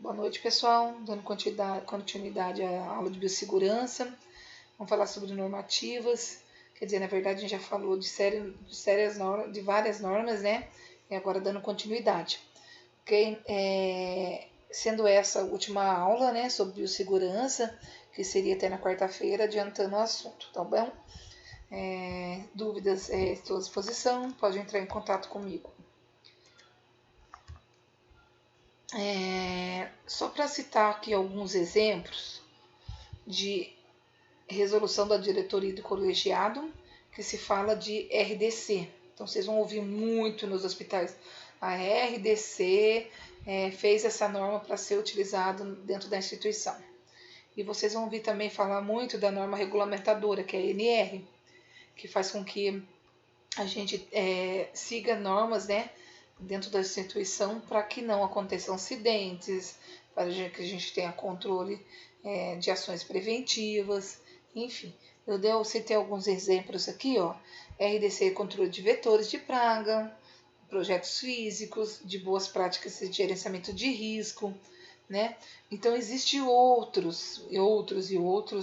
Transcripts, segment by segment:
Boa noite, pessoal. Dando continuidade à aula de biossegurança. Vamos falar sobre normativas. Quer dizer, na verdade, a gente já falou de várias normas, né? E agora dando continuidade. Okay? Sendo essa a última aula, né, sobre biossegurança, que seria até na quarta-feira, adiantando o assunto, tá bom? Dúvidas, estou à disposição, pode entrar em contato comigo. Só para citar aqui alguns exemplos de resolução da diretoria do colegiado, que se fala de RDC. Então, vocês vão ouvir muito nos hospitais. A RDC fez essa norma para ser utilizada dentro da instituição. E vocês vão ouvir também falar muito da norma regulamentadora, que é a NR, que faz com que a gente siga normas, né, dentro da instituição para que não aconteçam acidentes, para que a gente tenha controle de ações preventivas, enfim. Eu citei alguns exemplos aqui, ó. RDC controle de vetores de praga, projetos físicos, de boas práticas de gerenciamento de risco, né? Então existe outros,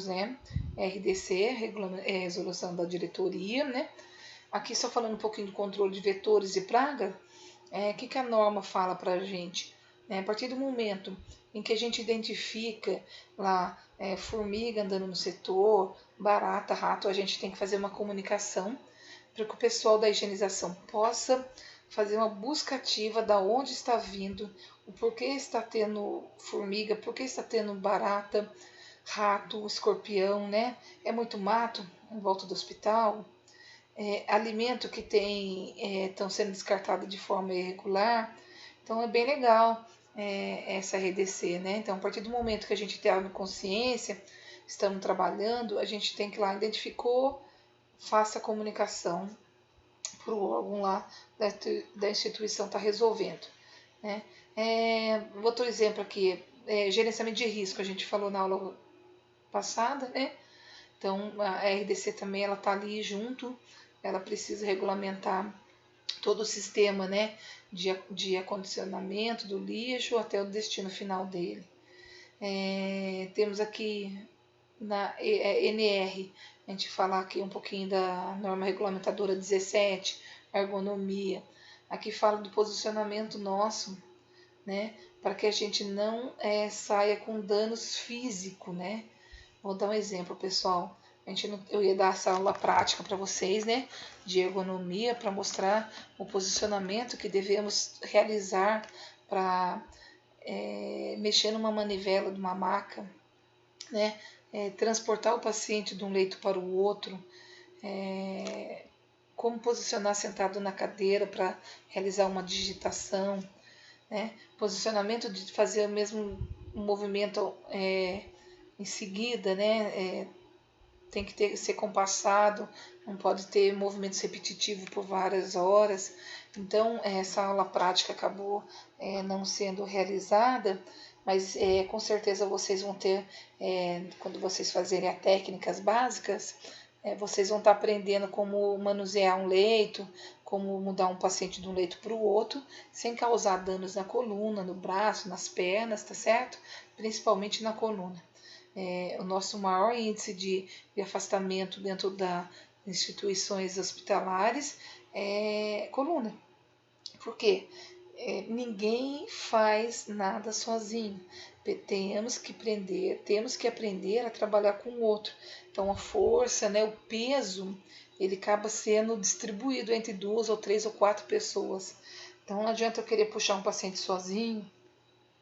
né? RDC, resolução da diretoria, né? Aqui só falando um pouquinho do controle de vetores e praga, que a norma fala para a gente? A partir do momento em que a gente identifica lá formiga andando no setor, barata, rato, a gente tem que fazer uma comunicação para que o pessoal da higienização possa fazer uma busca ativa da onde está vindo, o porquê está tendo formiga, porquê está tendo barata, rato, escorpião, né? É muito mato em volta do hospital, alimento que estão sendo descartados de forma irregular. Então é bem legal essa RDC, né? Então, a partir do momento que a gente tem a consciência, estamos trabalhando, a gente tem que ir lá, identificou, faça a comunicação para o órgão lá da instituição estar resolvendo, né? Outro exemplo aqui, gerenciamento de risco, a gente falou na aula passada, né? Então, a RDC também ela está ali junto, ela precisa regulamentar todo o sistema, né, de acondicionamento do lixo até o destino final dele. Temos aqui na NR, a gente falar aqui um pouquinho da norma regulamentadora 17, ergonomia. Aqui fala do posicionamento nosso, né, para que a gente não saia com danos físicos, né. Vou dar um exemplo, pessoal. Eu ia dar essa aula prática para vocês, né, de ergonomia, para mostrar o posicionamento que devemos realizar para mexer numa manivela de uma maca, né, transportar o paciente de um leito para o outro, como posicionar sentado na cadeira para realizar uma digitação, né, posicionamento de fazer o mesmo movimento em seguida, né, tem que ser compassado, não pode ter movimentos repetitivos por várias horas. Então, essa aula prática acabou não sendo realizada, mas com certeza vocês vão ter, quando vocês fazerem as técnicas básicas, vocês vão estar aprendendo como manusear um leito, como mudar um paciente de um leito para o outro, sem causar danos na coluna, no braço, nas pernas, tá certo? Principalmente na coluna. O nosso maior índice de afastamento dentro das instituições hospitalares é coluna. Por quê? Ninguém faz nada sozinho. Temos que aprender a trabalhar com o outro. Então a força, né, o peso, ele acaba sendo distribuído entre 2 ou 3 ou 4 pessoas. Então não adianta eu querer puxar um paciente sozinho,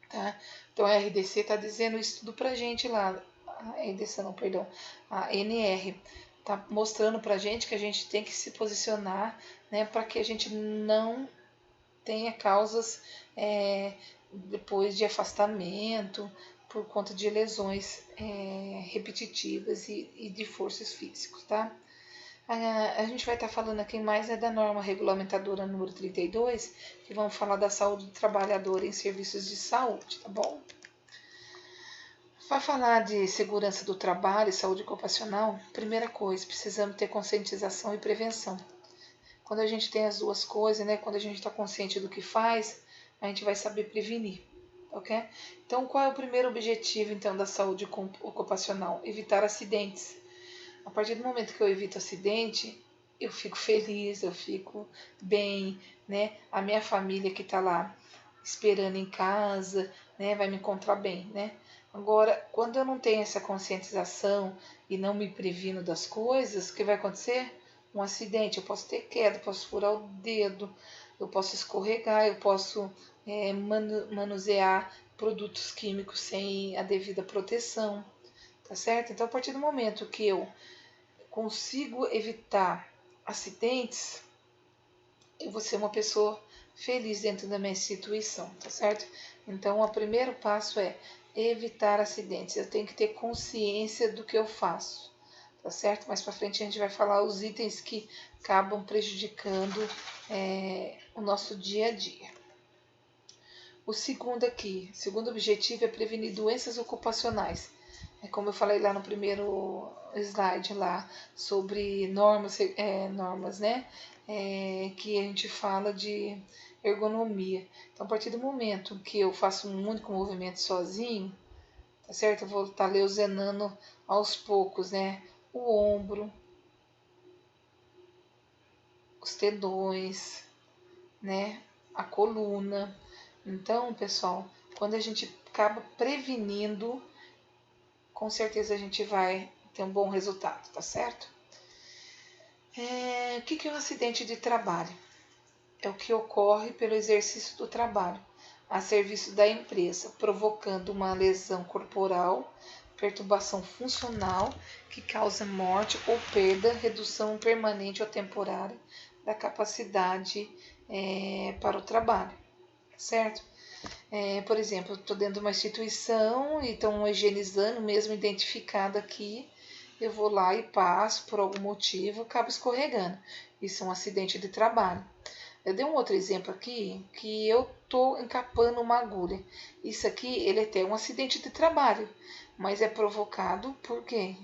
tá? Então a RDC está dizendo isso tudo pra gente lá. A RDC não, perdão. A NR está mostrando pra gente que a gente tem que se posicionar, né, para que a gente não tenha causas depois de afastamento por conta de lesões repetitivas e de forços físicos, tá? A gente vai estar falando aqui mais da norma regulamentadora número 32, que vamos falar da saúde do trabalhador em serviços de saúde, tá bom? Para falar de segurança do trabalho e saúde ocupacional, primeira coisa, precisamos ter conscientização e prevenção. Quando a gente tem as duas coisas, né, quando a gente está consciente do que faz, a gente vai saber prevenir, ok? Então, qual é o primeiro objetivo, então, da saúde ocupacional? Evitar acidentes. A partir do momento que eu evito acidente, eu fico feliz, eu fico bem, né? A minha família que está lá esperando em casa, né, vai me encontrar bem, né? Agora, quando eu não tenho essa conscientização e não me previno das coisas, o que vai acontecer? Um acidente, eu posso ter queda, eu posso furar o dedo, eu posso escorregar, eu posso manusear produtos químicos sem a devida proteção, tá certo? Então, a partir do momento que eu consigo evitar acidentes, eu vou ser uma pessoa feliz dentro da minha instituição, tá certo? Então, o primeiro passo é evitar acidentes. Eu tenho que ter consciência do que eu faço, tá certo? Mais para frente a gente vai falar os itens que acabam prejudicando o nosso dia a dia. O segundo objetivo é prevenir doenças ocupacionais. É como eu falei lá no primeiro slide lá sobre normas, né? Que a gente fala de ergonomia. Então, a partir do momento que eu faço um único movimento sozinho, tá certo? Eu vou estar lesionando aos poucos, né? O ombro, os tendões, né? A coluna. Então, pessoal, quando a gente acaba prevenindo, com certeza a gente vai ter um bom resultado, tá certo? O que é um acidente de trabalho? É o que ocorre pelo exercício do trabalho a serviço da empresa, provocando uma lesão corporal, perturbação funcional que causa morte ou perda, redução permanente ou temporária da capacidade para o trabalho, certo? Por exemplo, estou dentro de uma instituição e estão higienizando, mesmo identificado aqui, eu vou lá e passo, por algum motivo, acabo escorregando. Isso é um acidente de trabalho. Eu dei um outro exemplo aqui, que eu estou encapando uma agulha. Isso aqui, ele é até um acidente de trabalho, mas é provocado por quê?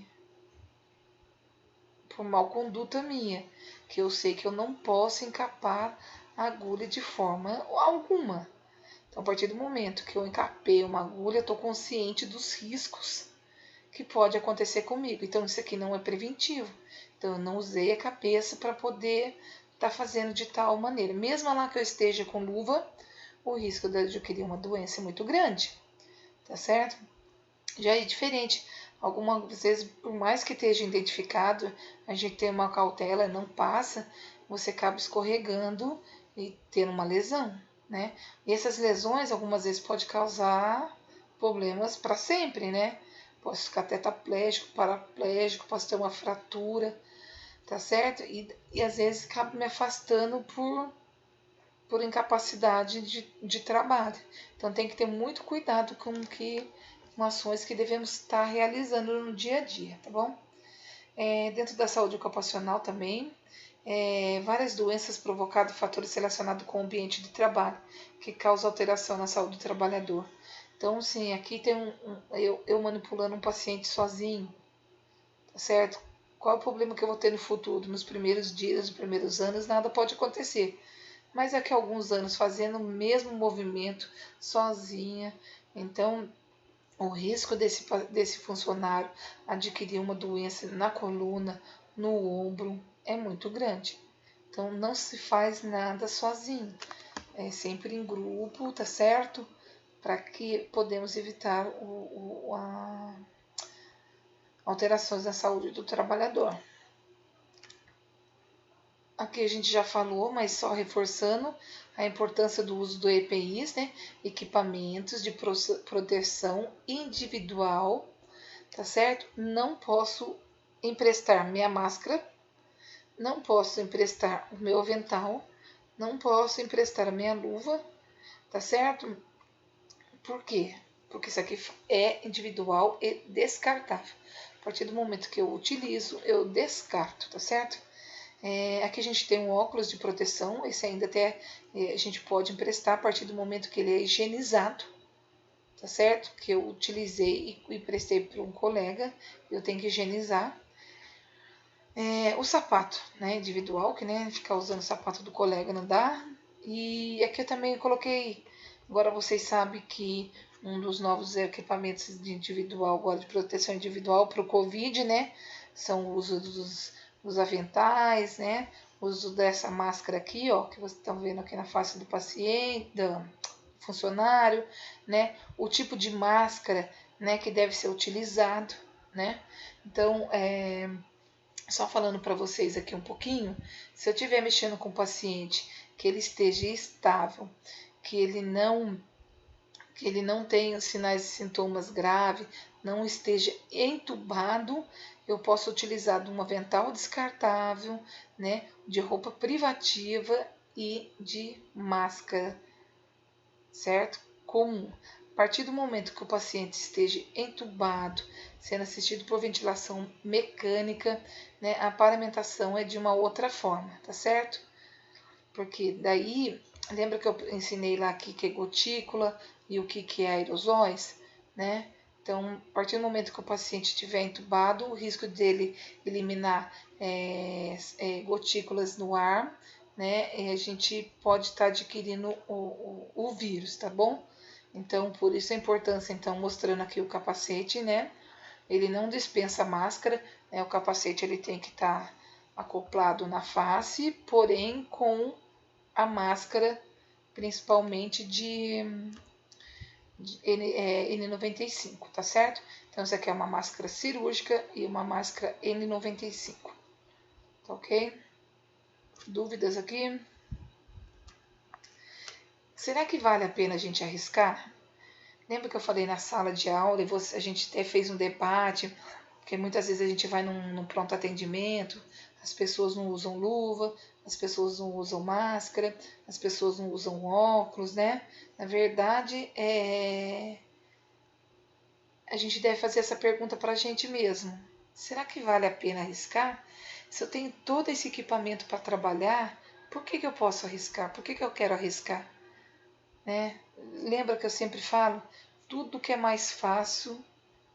Por mal conduta minha, que eu sei que eu não posso encapar a agulha de forma alguma. Então, a partir do momento que eu encapei uma agulha, eu estou consciente dos riscos que pode acontecer comigo. Então, isso aqui não é preventivo. Então, eu não usei a cabeça para poder estar fazendo de tal maneira. Mesmo lá que eu esteja com luva, o risco de adquirir uma doença é muito grande, tá certo? Já é diferente. Algumas vezes, por mais que esteja identificado, a gente tem uma cautela, não passa, você acaba escorregando e tendo uma lesão, né? E essas lesões, algumas vezes, pode causar problemas para sempre, né? Posso ficar tetraplégico, paraplégico, posso ter uma fratura, tá certo? E às vezes acaba me afastando por incapacidade de trabalho. Então tem que ter muito cuidado com ações que devemos estar realizando no dia a dia, tá bom? Dentro da saúde ocupacional também, várias doenças provocadas por fatores relacionados com o ambiente de trabalho, que causam alteração na saúde do trabalhador. Então, sim, aqui tem eu manipulando um paciente sozinho, tá certo? Qual é o problema que eu vou ter no futuro? Nos primeiros dias, nos primeiros anos, nada pode acontecer. Mas daqui a alguns anos, fazendo o mesmo movimento sozinha, então o risco desse funcionário adquirir uma doença na coluna, no ombro, é muito grande. Então, não se faz nada sozinho. É sempre em grupo, tá certo? Para que podemos evitar alterações na saúde do trabalhador. Aqui a gente já falou, mas só reforçando a importância do uso do EPIs, né? Equipamentos de proteção individual, tá certo? Não posso emprestar minha máscara, não posso emprestar o meu avental, não posso emprestar a minha luva, tá certo? Por quê? Porque isso aqui é individual e descartável. A partir do momento que eu utilizo, eu descarto, tá certo? Aqui a gente tem um óculos de proteção, esse ainda até a gente pode emprestar a partir do momento que ele é higienizado, tá certo? Que eu utilizei e emprestei para um colega, eu tenho que higienizar. O sapato, né, individual, que né, ficar usando o sapato do colega não dá. E aqui eu também coloquei Agora vocês sabem que um dos novos equipamentos individual, agora de proteção individual para o Covid, né? São o uso dos aventais, né? O uso dessa máscara aqui, ó, que vocês estão vendo aqui na face do paciente, do funcionário, né? O tipo de máscara, né, que deve ser utilizado, né? Então, só falando para vocês aqui um pouquinho, se eu estiver mexendo com o paciente que ele esteja estável, que ele não tenha sinais e sintomas graves, não esteja entubado, eu posso utilizar de um avental descartável, né, de roupa privativa e de máscara, certo? Comum. A partir do momento que o paciente esteja entubado, sendo assistido por ventilação mecânica, né, a paramentação é de uma outra forma, tá certo? Porque daí, lembra que eu ensinei lá aqui que é gotícula e o que é aerosóis, né? Então, a partir do momento que o paciente estiver entubado, o risco dele eliminar gotículas no ar, né? A gente pode estar adquirindo o vírus, tá bom? Então, por isso a importância, então, mostrando aqui o capacete, né? Ele não dispensa máscara, né? O capacete ele tem que estar acoplado na face, porém com a máscara, principalmente de N95, tá certo? Então, isso aqui é uma máscara cirúrgica e uma máscara N95, tá ok? Dúvidas aqui? Será que vale a pena a gente arriscar? Lembra que eu falei na sala de aula e a gente até fez um debate, porque muitas vezes a gente vai num pronto atendimento, as pessoas não usam luva, as pessoas não usam máscara, as pessoas não usam óculos, né? Na verdade, a gente deve fazer essa pergunta para a gente mesmo. Será que vale a pena arriscar? Se eu tenho todo esse equipamento para trabalhar, por que eu posso arriscar? Por que eu quero arriscar? Né? Lembra que eu sempre falo? Tudo que é mais fácil,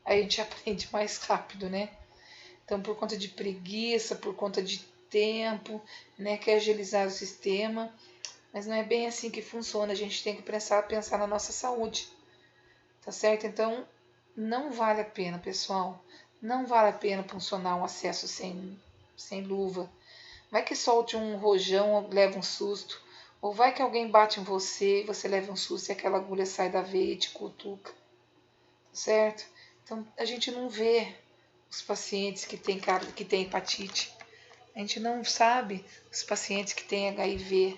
a gente aprende mais rápido, né? Então, por conta de preguiça, por conta de tempo, né? Quer agilizar o sistema, mas não é bem assim que funciona. A gente tem que pensar na nossa saúde, tá certo? Então, não vale a pena, pessoal. Não vale a pena funcionar um acesso sem luva. Vai que solte um rojão, leva um susto. Ou vai que alguém bate em você, você leva um susto e aquela agulha sai da veia e te cutuca. Certo? Então, a gente não vê os pacientes que têm hepatite. A gente não sabe os pacientes que têm HIV,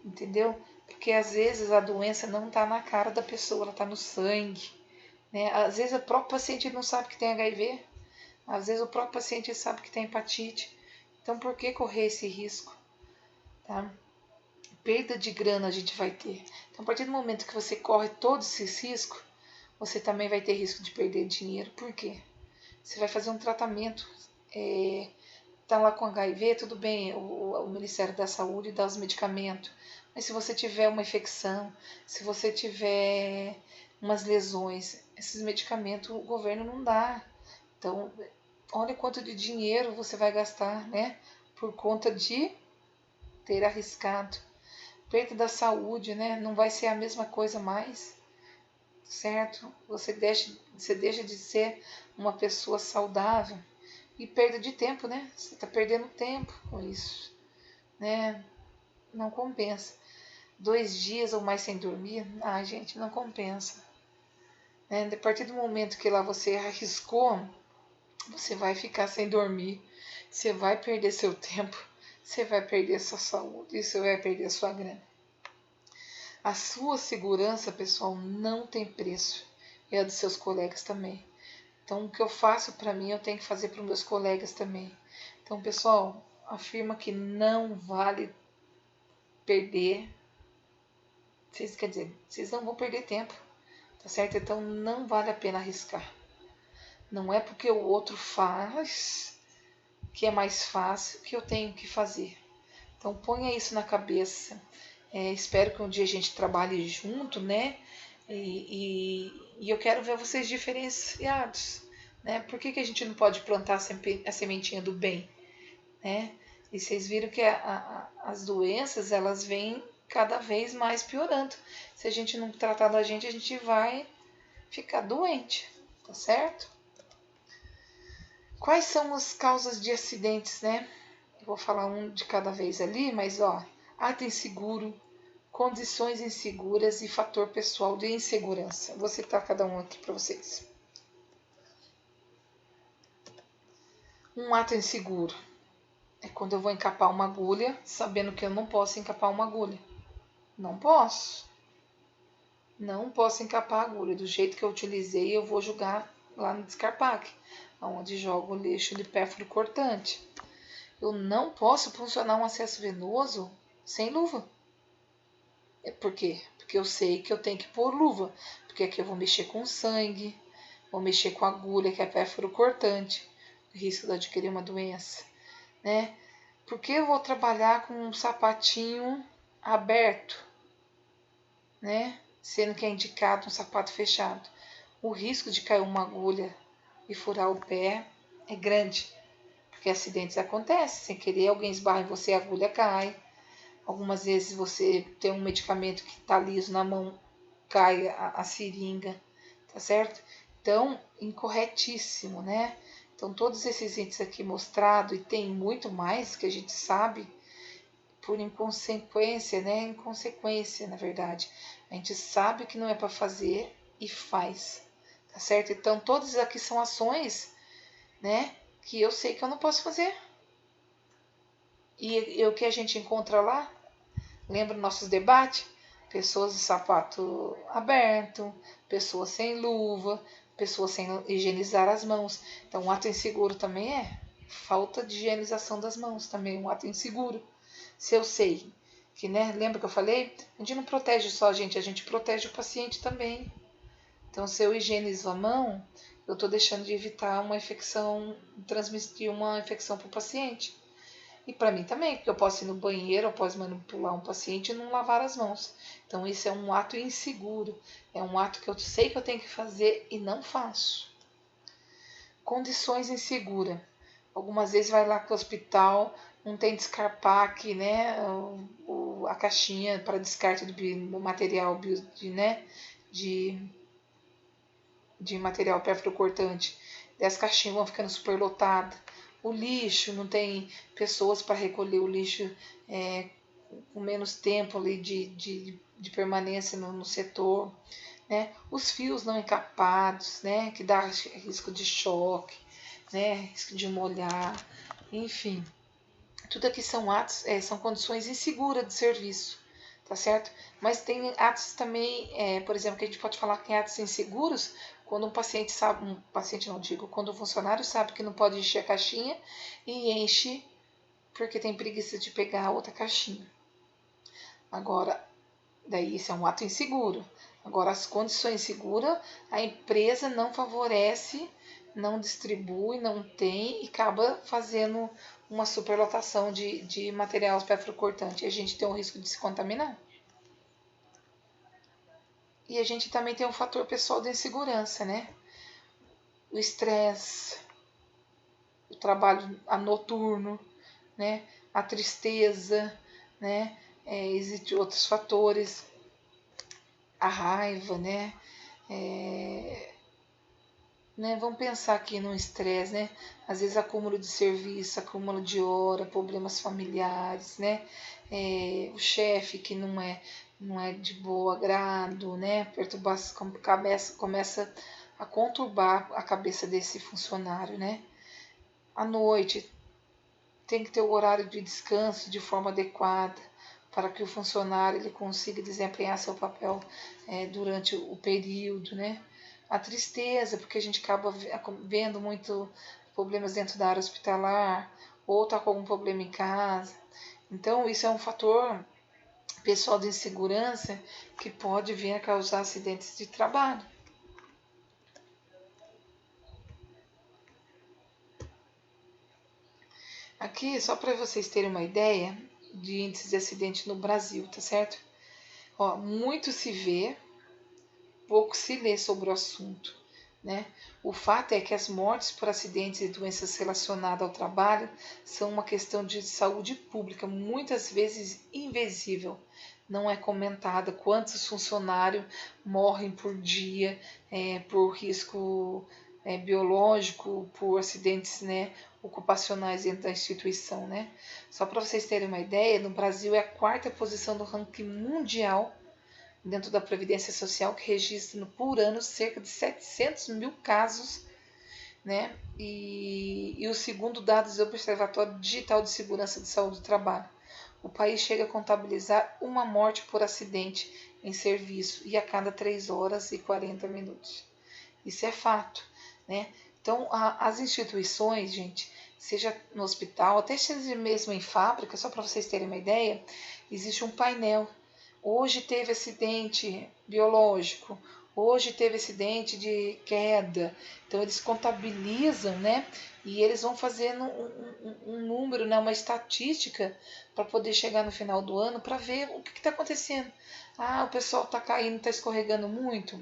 entendeu? Porque às vezes a doença não está na cara da pessoa, ela está no sangue. Né? Às vezes o próprio paciente não sabe que tem HIV. Às vezes o próprio paciente sabe que tem hepatite. Então, por que correr esse risco? Tá? Perda de grana a gente vai ter. Então, a partir do momento que você corre todos esses riscos, você também vai ter risco de perder dinheiro. Por quê? Você vai fazer um tratamento, tá lá com HIV, tudo bem, o Ministério da Saúde dá os medicamentos. Mas se você tiver uma infecção, se você tiver umas lesões, esses medicamentos o governo não dá. Então, olha quanto de dinheiro você vai gastar, né? Por conta de ter arriscado. Perda da saúde, né? Não vai ser a mesma coisa mais, certo? Você deixa de ser uma pessoa saudável. E perda de tempo, né? Você está perdendo tempo com isso, né? Não compensa. 2 dias ou mais sem dormir, gente, não compensa. Né? A partir do momento que lá você arriscou, você vai ficar sem dormir, você vai perder seu tempo, você vai perder sua saúde e você vai perder sua grana. A sua segurança, pessoal, não tem preço. E a dos seus colegas também. Então, o que eu faço para mim, eu tenho que fazer para os meus colegas também. Então, pessoal, afirma que não vale perder. Vocês não vão perder tempo, tá certo? Então, não vale a pena arriscar. Não é porque o outro faz que é mais fácil que eu tenho que fazer. Então, ponha isso na cabeça. Espero que um dia a gente trabalhe junto, né? E eu quero ver vocês diferenciados, né? Por que a gente não pode plantar sempre a sementinha do bem, né? E vocês viram que as doenças, elas vêm cada vez mais piorando. Se a gente não tratar da gente, a gente vai ficar doente, tá certo? Quais são as causas de acidentes, né? Eu vou falar um de cada vez ali, mas ato inseguro, condições inseguras e fator pessoal de insegurança. Vou citar cada um aqui para vocês. Um ato inseguro é quando eu vou encapar uma agulha, sabendo que eu não posso encapar uma agulha. Não posso. Não posso encapar a agulha. Do jeito que eu utilizei, eu vou jogar lá no descarpaque, onde jogo o lixo de pérfuro cortante. Eu não posso funcionar um acesso venoso sem luva. Por quê? Porque eu sei que eu tenho que pôr luva. Porque aqui eu vou mexer com sangue, vou mexer com agulha, que é pérfuro cortante, o risco de adquirir uma doença, né? Porque eu vou trabalhar com um sapatinho aberto, né? Sendo que é indicado um sapato fechado. O risco de cair uma agulha e furar o pé é grande, porque acidentes acontecem. Sem querer, alguém esbarra em você, a agulha cai. Algumas vezes você tem um medicamento que está liso na mão, cai a seringa, tá certo? Então, incorretíssimo, né? Então, todos esses índices aqui mostrados, e tem muito mais que a gente sabe, por inconsequência, né? Inconsequência, na verdade. A gente sabe que não é para fazer e faz, tá certo? Então, todas aqui são ações, né? Que eu sei que eu não posso fazer. E o que a gente encontra lá? Lembra nossos debates? Pessoas de sapato aberto, pessoas sem luva, pessoas sem higienizar as mãos. Então, um ato inseguro também é falta de higienização das mãos, também um ato inseguro. Se eu sei que, né, lembra que eu falei? A gente não protege só a gente protege o paciente também. Então, se eu higienizo a mão, eu estou deixando de evitar uma infecção, transmitir uma infecção para o paciente. E para mim também, porque eu posso ir no banheiro, eu posso manipular um paciente e não lavar as mãos. Então, isso é um ato inseguro. É um ato que eu sei que eu tenho que fazer e não faço. Condições inseguras. Algumas vezes vai lá para o hospital, não tem descarpaque, né? A caixinha para descarte do material de material pérfuro cortante. E as caixinhas vão ficando superlotadas. O lixo, não tem pessoas para recolher o lixo com menos tempo ali de permanência no setor. Né? Os fios não encapados, né? Que dá risco de choque, né? Risco de molhar, enfim. Tudo aqui são atos, são condições inseguras de serviço, tá certo? Mas tem atos também, por exemplo, que a gente pode falar que tem atos inseguros quando quando o funcionário sabe que não pode encher a caixinha e enche porque tem preguiça de pegar a outra caixinha. Agora, daí isso é um ato inseguro. Agora, as condições seguras, a empresa não favorece, não distribui, não tem e acaba fazendo uma superlotação de material pérfuro cortante. E a gente tem o risco de se contaminar. E a gente também tem um fator pessoal de insegurança, né? O estresse, o trabalho noturno, né? A tristeza, né? Existem outros fatores, a raiva, né? Vamos pensar aqui no estresse, né? Às vezes acúmulo de serviço, acúmulo de hora, problemas familiares, né? O chefe que não é de bom agrado, né? Perturbação, começa a conturbar a cabeça desse funcionário, né? À noite tem que ter o horário de descanso de forma adequada para que o funcionário ele consiga desempenhar seu papel durante o período, né? A tristeza, porque a gente acaba vendo muito problemas dentro da área hospitalar, ou está com algum problema em casa. Então, isso é um fator pessoal de insegurança que pode vir a causar acidentes de trabalho. Aqui, só para vocês terem uma ideia de índices de acidente no Brasil, tá certo? Muito se vê, pouco se lê sobre o assunto, né? O fato é que as mortes por acidentes e doenças relacionadas ao trabalho são uma questão de saúde pública, muitas vezes invisível, não é comentada, quantos funcionários morrem por dia por risco biológico, por acidentes, né, ocupacionais dentro da instituição, né? Só para vocês terem uma ideia, no Brasil é a 4ª posição do ranking mundial dentro da Previdência Social, que registra por ano cerca de 700 mil casos, né? E o segundo dados do Observatório Digital de Segurança de Saúde do Trabalho. O país chega a contabilizar uma morte por acidente em serviço e a cada 3 horas e 40 minutos. Isso é fato, né? Então, as instituições, gente, seja no hospital, até seja mesmo em fábrica, só para vocês terem uma ideia, existe um painel. Hoje teve acidente biológico, hoje teve acidente de queda. Então, eles contabilizam, né? E eles vão fazendo um número, né? Uma estatística para poder chegar no final do ano para ver o que está acontecendo. Ah, o pessoal está caindo, está escorregando muito.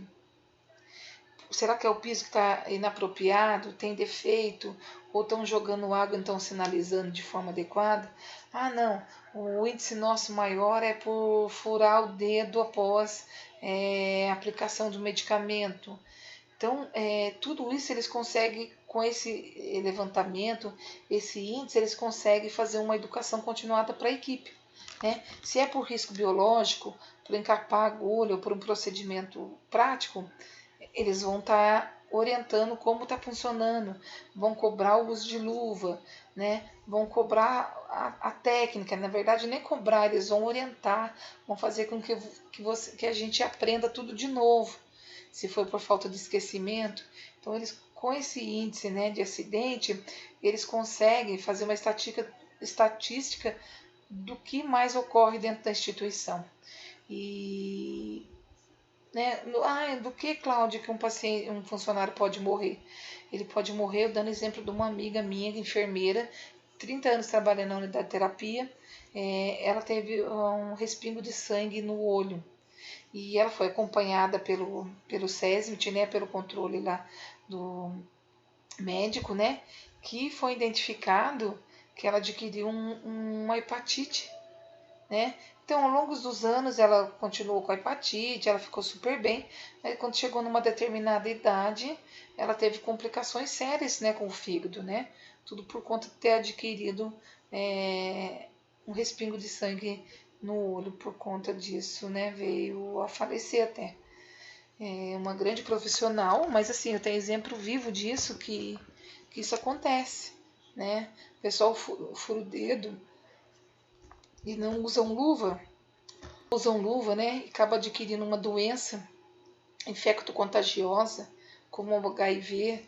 Será que é o piso que está inapropriado, tem defeito, ou estão jogando água e estão sinalizando de forma adequada? Ah, não, o índice nosso maior é por furar o dedo após aplicação de um medicamento. Então, tudo isso eles conseguem, com esse levantamento, esse índice, eles conseguem fazer uma educação continuada para a equipe. Né? Se é por risco biológico, por encapar a agulha ou por um procedimento prático, eles vão estar orientando como está funcionando, vão cobrar o uso de luva, né? Vão cobrar a técnica, na verdade nem cobrar, eles vão orientar, vão fazer com que a gente aprenda tudo de novo, se for por falta de esquecimento. Então eles, com esse índice, né, de acidente, eles conseguem fazer uma estatística do que mais ocorre dentro da instituição. E né? Do que, Cláudia, que um funcionário pode morrer? Ele pode morrer, dando exemplo de uma amiga minha, enfermeira, 30 anos trabalhando na unidade de terapia, ela teve um respingo de sangue no olho. E ela foi acompanhada pelo SESMIT, né, pelo controle lá do médico, né, que foi identificado que ela adquiriu uma hepatite, né? Então, ao longo dos anos, ela continuou com a hepatite, ela ficou super bem, mas quando chegou numa determinada idade, ela teve complicações sérias, né, com o fígado, né? Tudo por conta de ter adquirido um respingo de sangue no olho. Por conta disso, né, veio a falecer até. É uma grande profissional, mas assim, eu tenho exemplo vivo disso, que isso acontece, né? O pessoal fura o dedo e não usam luva, né? E acaba adquirindo uma doença infecto-contagiosa, como o HIV.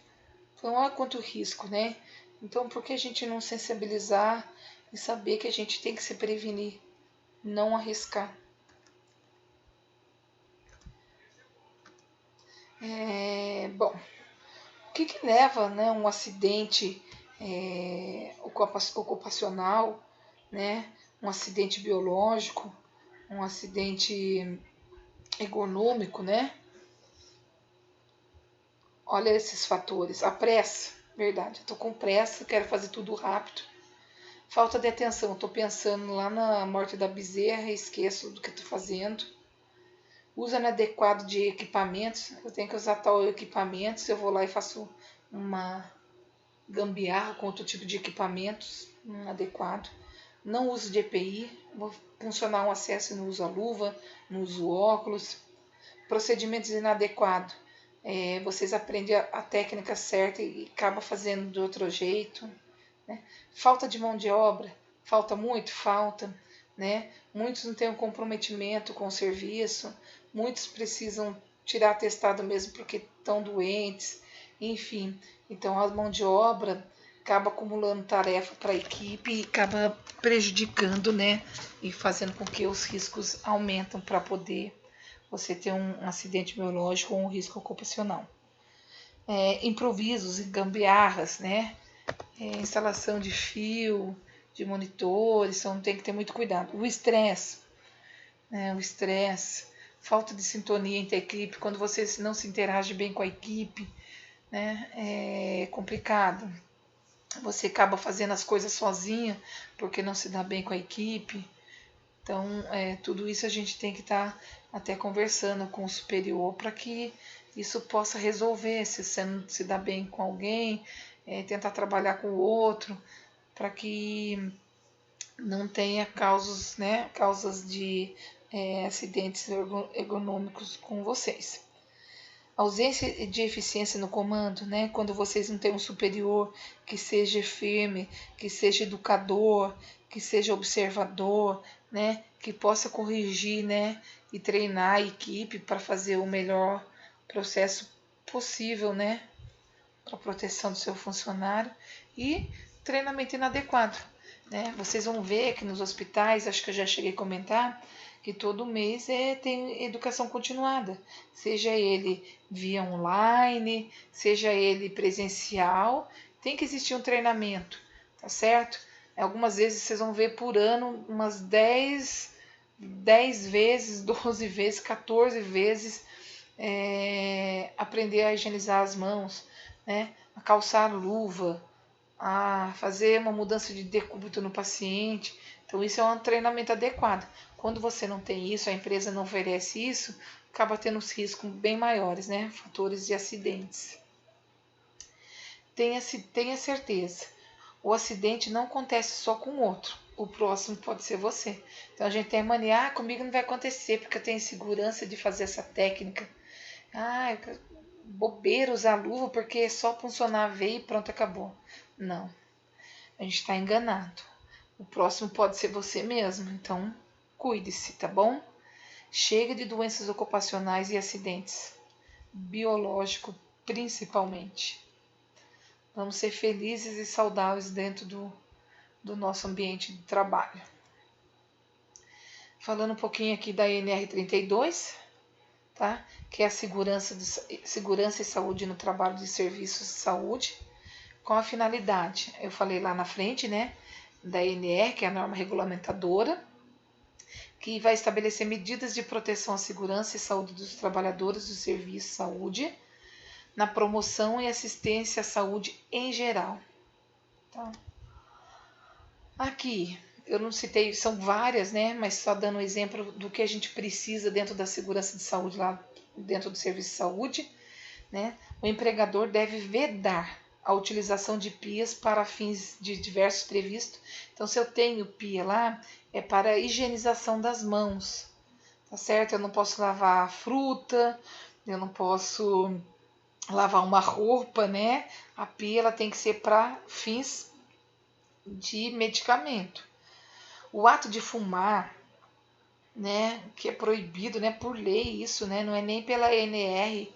Então, olha quanto risco, né? Então, por que a gente não sensibilizar e saber que a gente tem que se prevenir, não arriscar? Bom, o que leva, né, um acidente ocupacional, né, um acidente biológico, um acidente ergonômico, né? Olha esses fatores. A pressa, verdade, eu tô com pressa, quero fazer tudo rápido. Falta de atenção, eu tô pensando lá na morte da bezerra e esqueço do que estou fazendo. Uso inadequado de equipamentos, eu tenho que usar tal equipamento, se eu vou lá e faço uma gambiarra com outro tipo de equipamentos inadequado. Não uso de EPI, vou funcionar um acesso e não uso a luva, não uso óculos. Procedimentos inadequados. Vocês aprendem a técnica certa e acaba fazendo de outro jeito. Né? Falta de mão de obra, falta muito? Falta. Né? Muitos não têm um comprometimento com o serviço, muitos precisam tirar atestado mesmo porque estão doentes, enfim. Então a mão de obra acaba acumulando tarefa para a equipe e acaba prejudicando, né? E fazendo com que os riscos aumentam para poder você ter um acidente biológico ou um risco ocupacional. Improvisos e gambiarras, né? Instalação de fio, de monitores, então tem que ter muito cuidado. O estresse, falta de sintonia entre a equipe, quando você não se interage bem com a equipe, né? É complicado. Você acaba fazendo as coisas sozinha porque não se dá bem com a equipe. Então, tudo isso a gente tem que estar até conversando com o superior para que isso possa resolver, se você não se dá bem com alguém, tentar trabalhar com o outro, para que não tenha causas de acidentes ergonômicos com vocês. Ausência de eficiência no comando, né? Quando vocês não têm um superior que seja firme, que seja educador, que seja observador, né? Que possa corrigir, né? E treinar a equipe para fazer o melhor processo possível, né? Para a proteção do seu funcionário e treinamento inadequado, né? Vocês vão ver que nos hospitais, acho que eu já cheguei a comentar, que todo mês tem educação continuada, seja ele via online, seja ele presencial, tem que existir um treinamento, tá certo? Algumas vezes vocês vão ver por ano umas 10 vezes, 12 vezes, 14 vezes aprender a higienizar as mãos, né? A calçar luva, a fazer uma mudança de decúbito no paciente. Então, isso é um treinamento adequado. Quando você não tem isso, a empresa não oferece isso, acaba tendo os riscos bem maiores, né? Fatores de acidentes. Tenha certeza, o acidente não acontece só com o outro, o próximo pode ser você. Então a gente tem a mania, comigo não vai acontecer, porque eu tenho segurança de fazer essa técnica. Bobeira usar luva, porque é só funcionar a veia e pronto, acabou. Não, a gente está enganado. O próximo pode ser você mesmo, então cuide-se, tá bom? Chega de doenças ocupacionais e acidentes, biológico principalmente. Vamos ser felizes e saudáveis dentro do nosso ambiente de trabalho. Falando um pouquinho aqui da NR32, tá? Que é a segurança e saúde no trabalho de serviços de saúde, com a finalidade, eu falei lá na frente, né? Da ANR, que é a norma regulamentadora, que vai estabelecer medidas de proteção à segurança e saúde dos trabalhadores do serviço de saúde, na promoção e assistência à saúde em geral. Tá? Aqui, eu não citei, são várias, né? Mas só dando um exemplo do que a gente precisa dentro da segurança de saúde, lá dentro do serviço de saúde, né? O empregador deve vedar a utilização de pias para fins de diversos previstos. Então, se eu tenho pia lá, é para higienização das mãos, tá certo? Eu não posso lavar fruta, eu não posso lavar uma roupa, né? A pia ela tem que ser para fins de medicamento. O ato de fumar, né, que é proibido, né, por lei isso, né, não é nem pela ANR,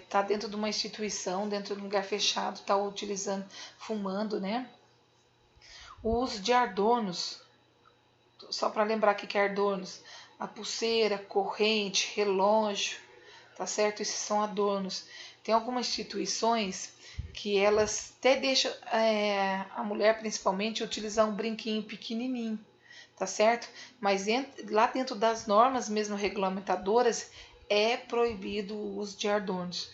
tá dentro de uma instituição, dentro de um lugar fechado, tá utilizando, fumando, né? O uso de adornos, só para lembrar aqui que é adornos, a pulseira, corrente, relógio, tá certo? Esses são adornos. Tem algumas instituições que elas até deixam a mulher principalmente utilizar um brinquinho pequenininho, tá certo? Mas lá dentro das normas mesmo regulamentadoras é proibido o uso de adornos.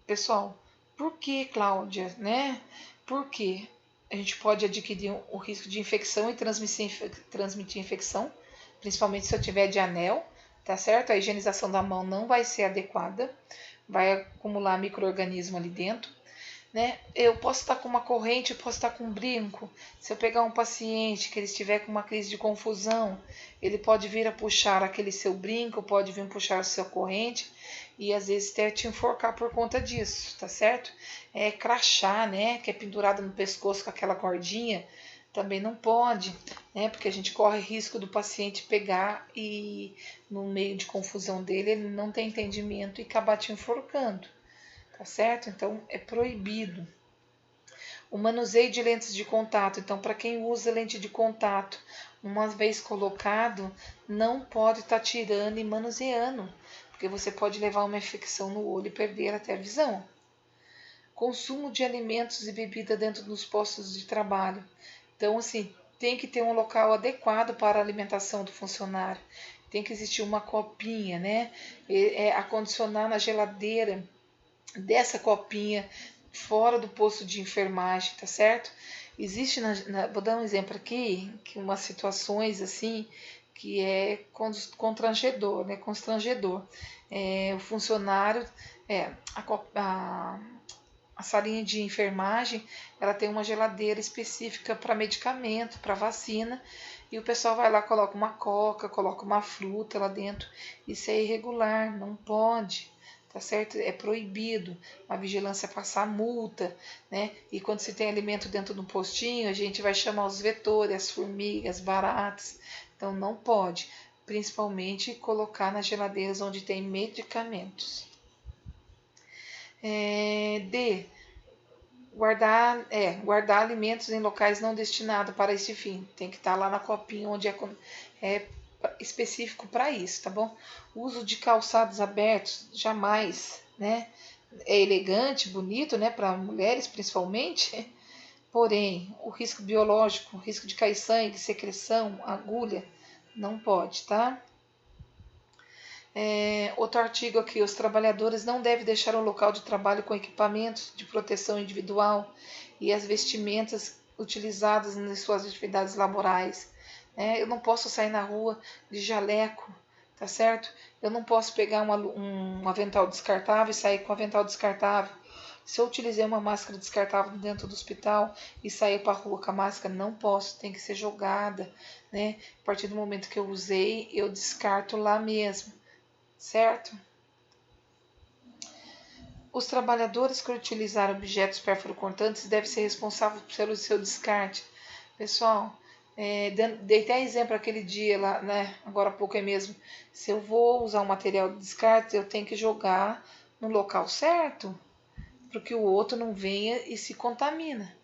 Pessoal, por que, Cláudia, né? Por que a gente pode adquirir o risco de infecção e transmitir infecção, principalmente se eu tiver de anel, tá certo? A higienização da mão não vai ser adequada, vai acumular micro-organismo ali dentro, né? Eu posso estar com uma corrente, eu posso estar com um brinco. Se eu pegar um paciente que ele estiver com uma crise de confusão, ele pode vir a puxar aquele seu brinco, pode vir a puxar a sua corrente e às vezes até te enforcar por conta disso, tá certo? Crachá, né? Que é pendurado no pescoço com aquela cordinha, também não pode, né? Porque a gente corre risco do paciente pegar e no meio de confusão dele ele não tem entendimento e acabar te enforcando. Tá certo? Então, é proibido. O manuseio de lentes de contato. Então, para quem usa lente de contato, uma vez colocado, não pode estar tirando e manuseando, porque você pode levar uma infecção no olho e perder até a visão. Consumo de alimentos e bebida dentro dos postos de trabalho. Então, assim, tem que ter um local adequado para a alimentação do funcionário. Tem que existir uma copinha, né? Acondicionar na geladeira dessa copinha fora do posto de enfermagem, tá certo? Existe, vou dar um exemplo aqui, que umas situações assim, que é constrangedor, né? Constrangedor. O funcionário, a salinha de enfermagem, ela tem uma geladeira específica para medicamento, para vacina, e o pessoal vai lá, coloca uma coca, coloca uma fruta lá dentro. Isso é irregular, não pode, tá certo? É proibido. A vigilância passar multa, né? E quando se tem alimento dentro do postinho, a gente vai chamar os vetores, as formigas, baratas. Então não pode, principalmente colocar nas geladeiras onde tem medicamentos. D. Guardar alimentos em locais não destinados para esse fim. Tem que estar lá na copinha onde é específico para isso, tá bom? O uso de calçados abertos, jamais, né? É elegante, bonito, né? Para mulheres principalmente. Porém, o risco biológico, o risco de cair sangue, secreção, agulha, não pode, tá? Outro artigo aqui, os trabalhadores não devem deixar o local de trabalho com equipamentos de proteção individual e as vestimentas utilizadas nas suas atividades laborais. Eu não posso sair na rua de jaleco, tá certo? Eu não posso pegar um avental descartável e sair com o avental descartável. Se eu utilizei uma máscara descartável dentro do hospital e sair para a rua com a máscara, não posso, tem que ser jogada, né? A partir do momento que eu usei, eu descarto lá mesmo. Certo? Os trabalhadores que utilizaram objetos perfuro-cortantes devem ser responsáveis pelo seu descarte. Pessoal, dei até exemplo aquele dia lá, né? Agora há pouco mesmo. Se eu vou usar um material de descarte, eu tenho que jogar no local certo, para que o outro não venha e se contamina.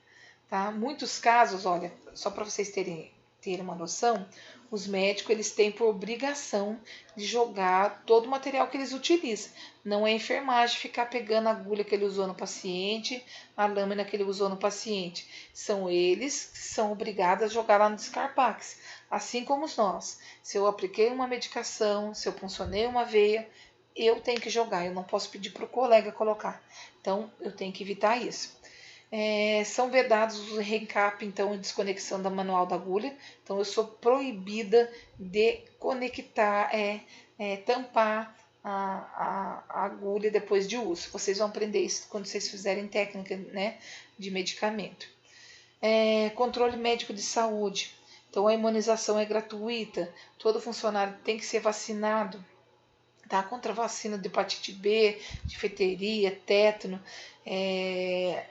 Tá? Muitos casos, olha, só para vocês terem uma noção, os médicos eles têm por obrigação de jogar todo o material que eles utilizam. Não é a enfermagem ficar pegando a agulha que ele usou no paciente, a lâmina que ele usou no paciente. São eles que são obrigados a jogar lá no Descarpax. Assim como nós. Se eu apliquei uma medicação, se eu puncionei uma veia, eu tenho que jogar. Eu não posso pedir para o colega colocar. Então, eu tenho que evitar isso. São vedados o reencap, então, e desconexão da manual da agulha. Então, eu sou proibida de conectar, tampar a agulha depois de uso. Vocês vão aprender isso quando vocês fizerem técnica, né, de medicamento. Controle médico de saúde. Então, a imunização é gratuita. Todo funcionário tem que ser vacinado, tá? Contra a vacina de hepatite B, difteria, tétano,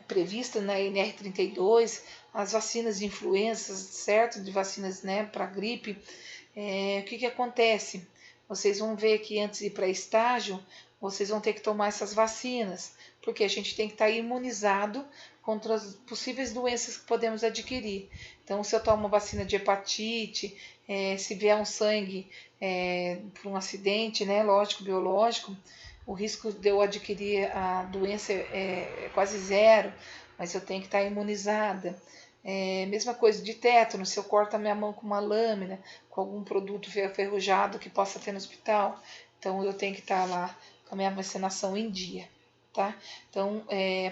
prevista na NR32, as vacinas de influenza, certo? De vacinas, né, para gripe. O que acontece? Vocês vão ver que antes de ir para estágio, vocês vão ter que tomar essas vacinas, porque a gente tem que estar imunizado contra as possíveis doenças que podemos adquirir. Então, se eu tomo uma vacina de hepatite, se vier um sangue por um acidente, né, lógico, biológico, o risco de eu adquirir a doença é quase zero, mas eu tenho que estar imunizada. Mesma coisa de tétano, se eu corto a minha mão com uma lâmina, com algum produto ferrujado que possa ter no hospital, então eu tenho que estar lá com a minha vacinação em dia. Tá? Então,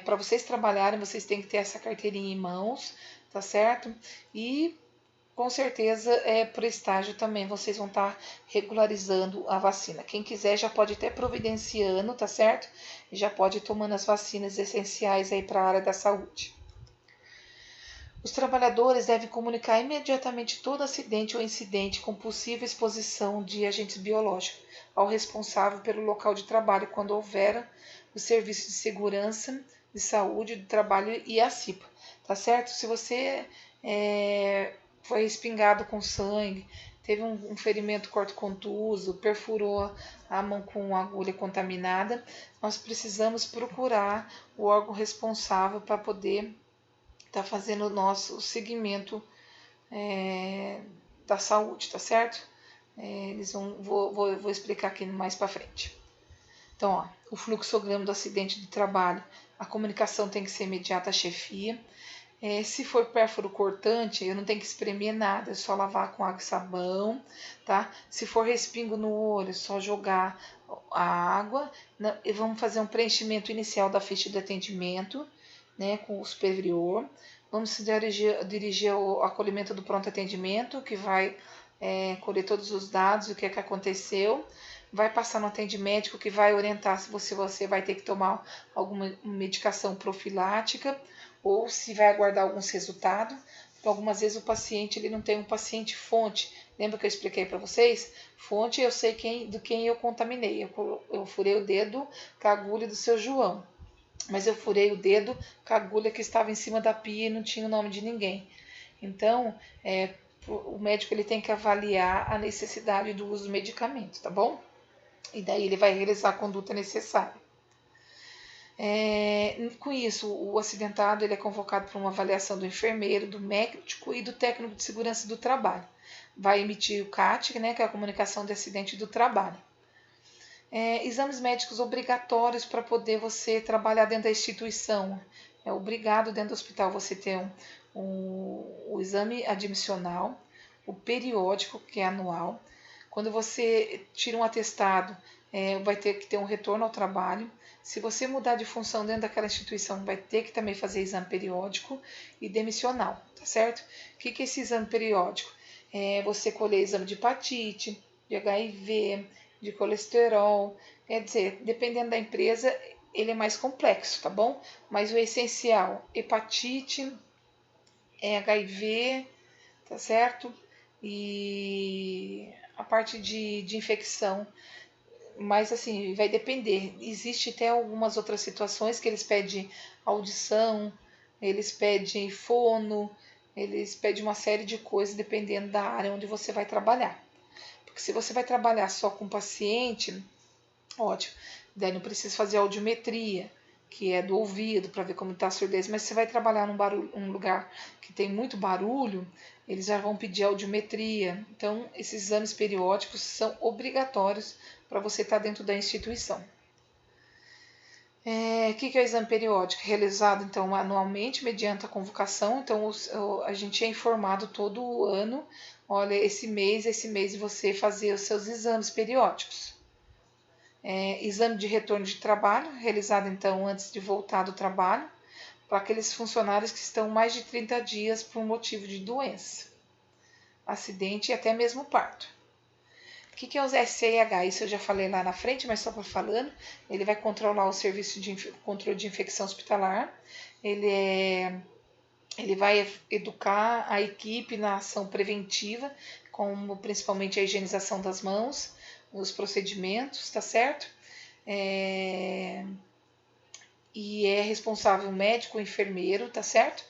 para vocês trabalharem, vocês têm que ter essa carteirinha em mãos, tá certo? E com certeza, por estágio também vocês vão estar regularizando a vacina. Quem quiser já pode até providenciando, tá certo? E já pode ir tomando as vacinas essenciais aí para a área da saúde. Os trabalhadores devem comunicar imediatamente todo acidente ou incidente com possível exposição de agentes biológicos ao responsável pelo local de trabalho quando houver o Serviço de Segurança de Saúde do Trabalho e a CIPA, tá certo? Se você foi espingado com sangue, teve um ferimento corto-contuso, perfurou a mão com agulha contaminada, nós precisamos procurar o órgão responsável para poder estar fazendo o nosso segmento da saúde, tá certo? Vou explicar aqui mais para frente. Então, ó, o fluxograma do acidente de trabalho, a comunicação tem que ser imediata à chefia. Se for pérfuro cortante, eu não tenho que espremer nada, é só lavar com água e sabão, tá? Se for respingo no olho, é só jogar a água. E vamos fazer um preenchimento inicial da ficha de atendimento, né, com o superior. Vamos se dirigir ao acolhimento do pronto atendimento, que vai colher todos os dados, o que é que aconteceu, vai passar no atendimento médico que vai orientar se você vai ter que tomar alguma medicação profilática ou se vai aguardar alguns resultados. Então, algumas vezes o paciente ele não tem um paciente fonte. Lembra que eu expliquei para vocês? Fonte, eu sei de quem eu contaminei. Eu furei o dedo com a agulha do seu João, mas eu furei o dedo com a agulha que estava em cima da pia e não tinha o nome de ninguém. Então, o médico ele tem que avaliar a necessidade do uso do medicamento, tá bom? E daí ele vai realizar a conduta necessária. Com isso, o acidentado ele é convocado para uma avaliação do enfermeiro, do médico e do técnico de segurança do trabalho. Vai emitir o CAT, né, que é a comunicação de acidente do trabalho. Exames médicos obrigatórios para poder você trabalhar dentro da instituição. É obrigado dentro do hospital você ter o exame admissional, o periódico, que é anual. Quando você tira um atestado, vai ter que ter um retorno ao trabalho. Se você mudar de função dentro daquela instituição, vai ter que também fazer exame periódico e demissional, tá certo? O que é esse exame periódico? Você colher exame de hepatite, de HIV, de colesterol. Quer dizer, dependendo da empresa, ele é mais complexo, tá bom? Mas o essencial, hepatite, HIV, tá certo? E a parte de infecção, mas assim, vai depender. Existe até algumas outras situações que eles pedem audição, eles pedem fono, eles pedem uma série de coisas dependendo da área onde você vai trabalhar. Porque se você vai trabalhar só com paciente, ótimo, daí não precisa fazer audiometria, que é do ouvido, para ver como está a surdez, mas se você vai trabalhar num lugar que tem muito barulho, eles já vão pedir audiometria. Então, esses exames periódicos são obrigatórios para você estar dentro da instituição. O que é o exame periódico? Realizado, então, anualmente, mediante a convocação. Então, a gente é informado todo ano, olha, esse mês você fazer os seus exames periódicos. Exame de retorno de trabalho, realizado, então, antes de voltar do trabalho, para aqueles funcionários que estão mais de 30 dias por motivo de doença, acidente e até mesmo parto. O que é o SIH? Isso eu já falei lá na frente, mas só para falando, ele vai controlar o serviço de controle de infecção hospitalar, ele vai educar a equipe na ação preventiva, como principalmente a higienização das mãos, os procedimentos, tá certo? E é responsável o médico, o enfermeiro, tá certo?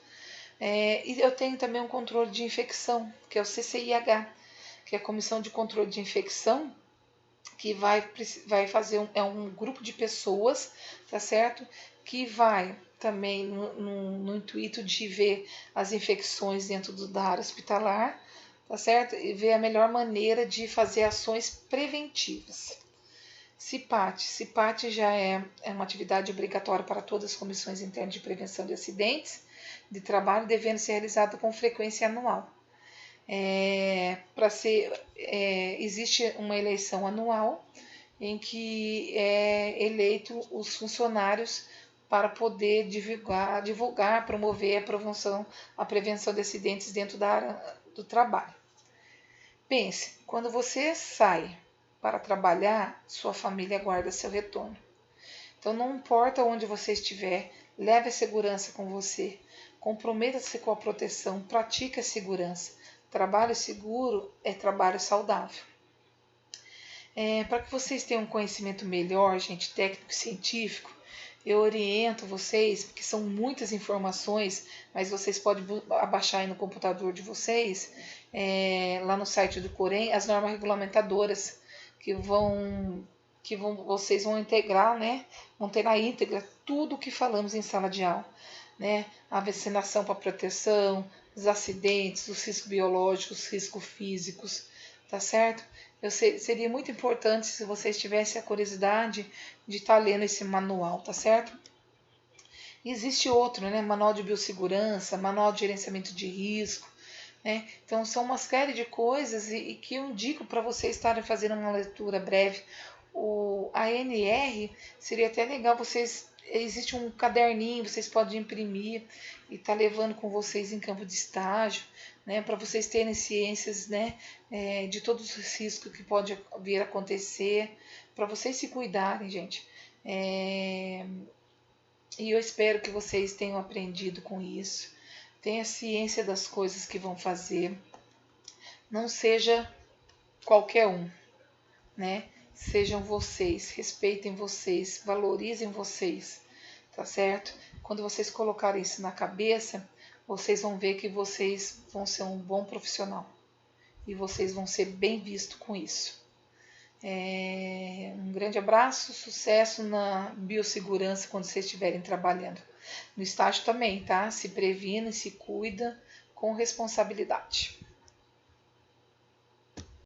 E eu tenho também um controle de infecção, que é o CCIH, que é a Comissão de Controle de Infecção, que vai fazer um grupo de pessoas, tá certo? Que vai também no intuito de ver as infecções dentro da área hospitalar, tá certo? E ver a melhor maneira de fazer ações preventivas. CIPAT já é uma atividade obrigatória para todas as comissões internas de prevenção de acidentes de trabalho, devendo ser realizada com frequência anual. Existe uma eleição anual em que é eleito os funcionários para poder divulgar, promover a prevenção de acidentes dentro da área do trabalho. Pense, quando você sai para trabalhar, sua família aguarda seu retorno. Então, não importa onde você estiver, leve a segurança com você, comprometa-se com a proteção, pratique a segurança. Trabalho seguro é trabalho saudável. Para que vocês tenham um conhecimento melhor, gente, técnico e científico, eu oriento vocês, porque são muitas informações, mas vocês podem abaixar aí no computador de vocês, lá no site do Corém, as normas regulamentadoras vocês vão integrar, né? Vão ter na íntegra tudo o que falamos em sala de aula, né? A vacinação para proteção, os acidentes, os riscos biológicos, os riscos físicos, tá certo? Seria muito importante se vocês tivessem a curiosidade de estar lendo esse manual, tá certo? E existe outro, né? Manual de biossegurança, manual de gerenciamento de risco, né? Então são uma série de coisas e que eu indico para vocês estarem fazendo uma leitura breve. A ANR seria até legal vocês. Existe um caderninho, vocês podem imprimir e tá levando com vocês em campo de estágio, né, para vocês terem ciências, né, de todos os riscos que pode vir a acontecer, para vocês se cuidarem, gente. E eu espero que vocês tenham aprendido com isso. Tenha ciência das coisas que vão fazer. Não seja qualquer um, né? Sejam vocês, respeitem vocês, valorizem vocês, tá certo? Quando vocês colocarem isso na cabeça, vocês vão ver que vocês vão ser um bom profissional e vocês vão ser bem vistos com isso. Um grande abraço, sucesso na biossegurança quando vocês estiverem trabalhando. No estágio também, tá? Se previna e se cuida com responsabilidade.